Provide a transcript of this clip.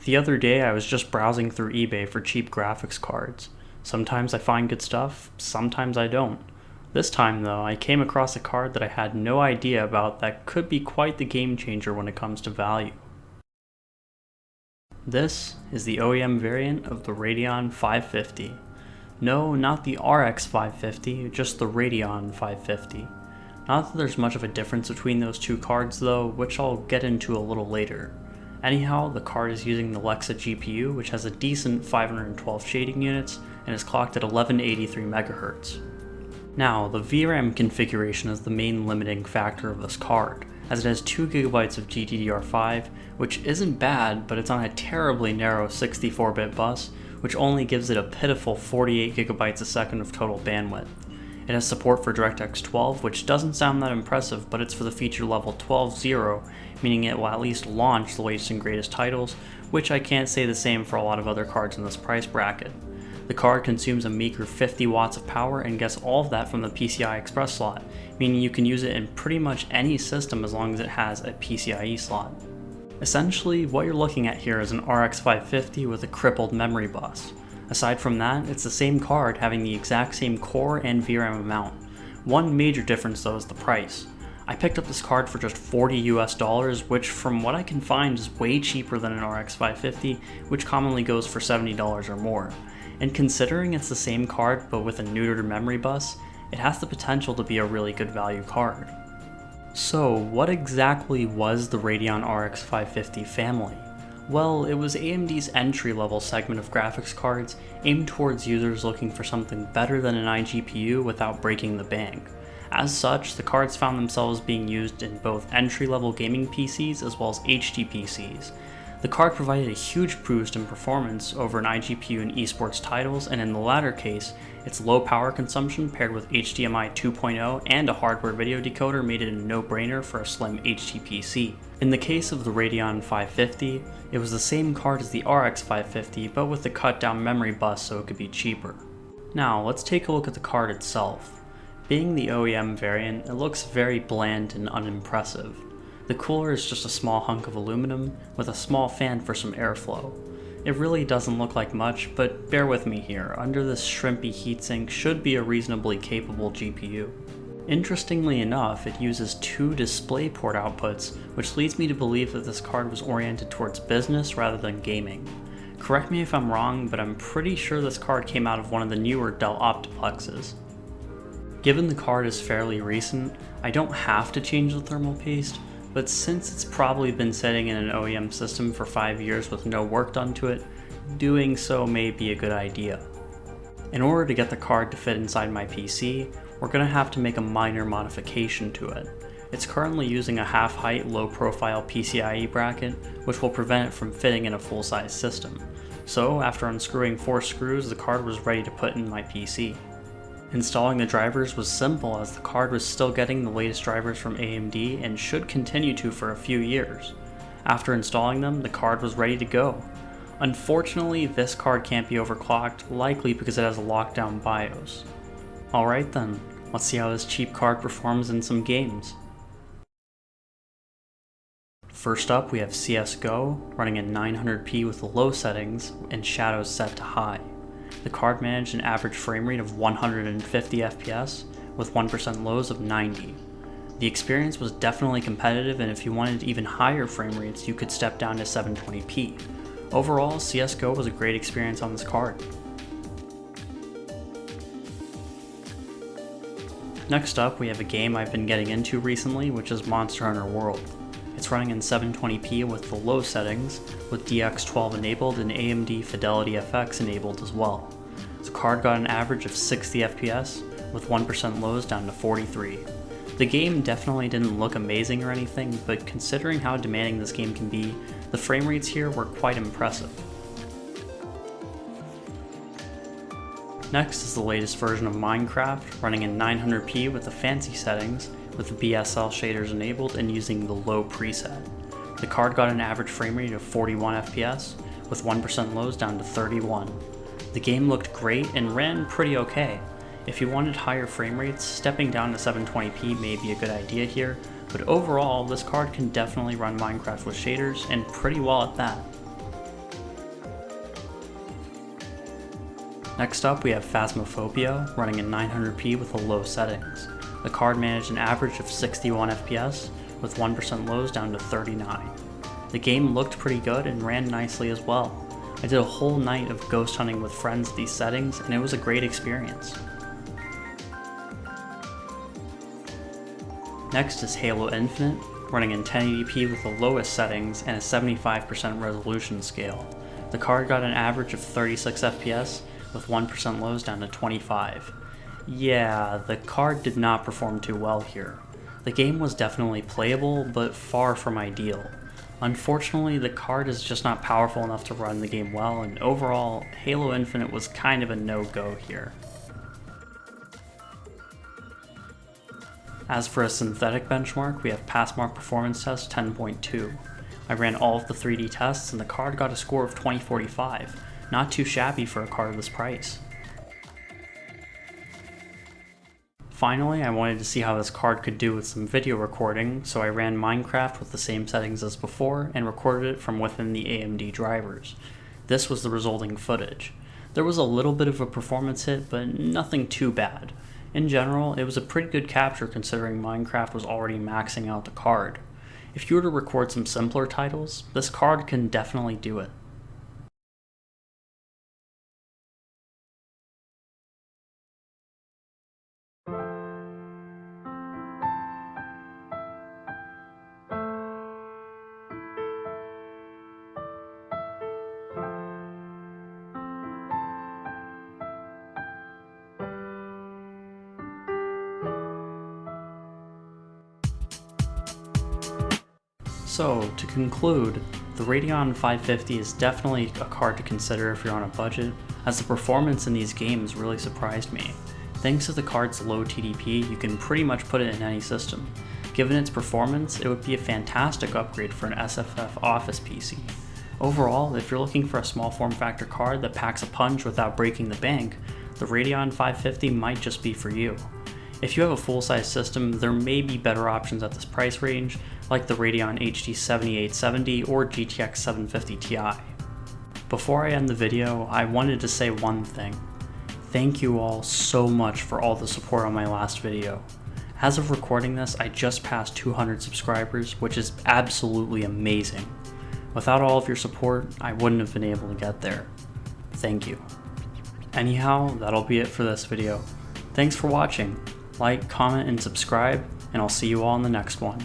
The other day I was just browsing through eBay for cheap graphics cards. Sometimes I find good stuff, sometimes I don't. This time though, I came across a card that I had no idea about that could be quite the game changer when it comes to value. This is the OEM variant of the Radeon 550. No, not the RX 550, just the Radeon 550. Not that there's much of a difference between those two cards though, which I'll get into a little later. Anyhow, the card is using the Lexa GPU, which has a decent 512 shading units and is clocked at 1183 MHz. Now, the VRAM configuration is the main limiting factor of this card, as it has 2GB of GDDR5, which isn't bad, but it's on a terribly narrow 64-bit bus, which only gives it a pitiful 48GB a second of total bandwidth. It has support for DirectX 12, which doesn't sound that impressive, but it's for the feature level 12.0, meaning it will at least launch the latest and greatest titles, which I can't say the same for a lot of other cards in this price bracket. The card consumes a meager 50 watts of power and gets all of that from the PCI Express slot, meaning you can use it in pretty much any system as long as it has a PCIe slot. Essentially, what you're looking at here is an RX 550 with a crippled memory bus. Aside from that, it's the same card having the exact same core and VRAM amount. One major difference though is the price. I picked up this card for just $40 US, which from what I can find is way cheaper than an RX 550, which commonly goes for $70 or more. And considering it's the same card but with a neutered memory bus, it has the potential to be a really good value card. So what exactly was the Radeon RX 550 family? Well, it was AMD's entry-level segment of graphics cards aimed towards users looking for something better than an iGPU without breaking the bank. As such, the cards found themselves being used in both entry-level gaming PCs as well as HD PCs. The card provided a huge boost in performance over an iGPU in esports titles, and in the latter case, its low power consumption paired with HDMI 2.0 and a hardware video decoder made it a no-brainer for a slim HD PC. In the case of the Radeon 550, it was the same card as the RX 550 but with a cut down memory bus so it could be cheaper. Now let's take a look at the card itself. Being the OEM variant, it looks very bland and unimpressive. The cooler is just a small hunk of aluminum with a small fan for some airflow. It really doesn't look like much, but bear with me here, under this shrimpy heatsink should be a reasonably capable GPU. Interestingly enough, it uses two DisplayPort outputs, which leads me to believe that this card was oriented towards business rather than gaming. Correct me if I'm wrong, but I'm pretty sure this card came out of one of the newer Dell Optiplexes. Given the card is fairly recent, I don't have to change the thermal paste, but since it's probably been sitting in an OEM system for 5 years with no work done to it, doing so may be a good idea. In order to get the card to fit inside my PC, we're going to have to make a minor modification to it. It's currently using a half-height, low-profile PCIe bracket, which will prevent it from fitting in a full-size system. So after unscrewing 4 screws, the card was ready to put in my PC. Installing the drivers was simple as the card was still getting the latest drivers from AMD and should continue to for a few years. After installing them, the card was ready to go. Unfortunately, this card can't be overclocked, likely because it has a lockdown BIOS. Alright then, let's see how this cheap card performs in some games. First up, we have CSGO, running at 900p with the low settings and shadows set to high. The card managed an average frame rate of 150 FPS with 1% lows of 90. The experience was definitely competitive, and if you wanted even higher frame rates, you could step down to 720p. Overall, CSGO was a great experience on this card. Next up, we have a game I've been getting into recently, which is Monster Hunter World. It's running in 720p with the low settings, with DX12 enabled and AMD Fidelity FX enabled as well. The card got an average of 60 FPS, with 1% lows down to 43. The game definitely didn't look amazing or anything, but considering how demanding this game can be, the frame rates here were quite impressive. Next is the latest version of Minecraft, running in 900p with the fancy settings, with the BSL shaders enabled and using the low preset. The card got an average frame rate of 41 FPS, with 1% lows down to 31. The game looked great and ran pretty okay. If you wanted higher frame rates, stepping down to 720p may be a good idea here, but overall this card can definitely run Minecraft with shaders, and pretty well at that. Next up, we have Phasmophobia, running in 900p with the low settings. The card managed an average of 61 FPS, with 1% lows down to 39. The game looked pretty good and ran nicely as well. I did a whole night of ghost hunting with friends at these settings, and it was a great experience. Next is Halo Infinite, running in 1080p with the lowest settings and a 75% resolution scale. The card got an average of 36 FPS, with 1% lows down to 25. Yeah, the card did not perform too well here. The game was definitely playable, but far from ideal. Unfortunately, the card is just not powerful enough to run the game well, and overall, Halo Infinite was kind of a no-go here. As for a synthetic benchmark, we have Passmark Performance Test 10.2. I ran all of the 3D tests and the card got a score of 2045, not too shabby for a card of this price. Finally, I wanted to see how this card could do with some video recording, so I ran Minecraft with the same settings as before and recorded it from within the AMD drivers. This was the resulting footage. There was a little bit of a performance hit, but nothing too bad. In general, it was a pretty good capture considering Minecraft was already maxing out the card. If you were to record some simpler titles, this card can definitely do it. So, to conclude, the Radeon 550 is definitely a card to consider if you're on a budget, as the performance in these games really surprised me. Thanks to the card's low TDP, you can pretty much put it in any system. Given its performance, it would be a fantastic upgrade for an SFF office PC. Overall, if you're looking for a small form factor card that packs a punch without breaking the bank, the Radeon 550 might just be for you. If you have a full-size system, there may be better options at this price range, like the Radeon HD 7870 or GTX 750 Ti. Before I end the video, I wanted to say one thing. Thank you all so much for all the support on my last video. As of recording this, I just passed 200 subscribers, which is absolutely amazing. Without all of your support, I wouldn't have been able to get there. Thank you. Anyhow, that'll be it for this video. Thanks for watching. Like, comment, and subscribe, and I'll see you all in the next one.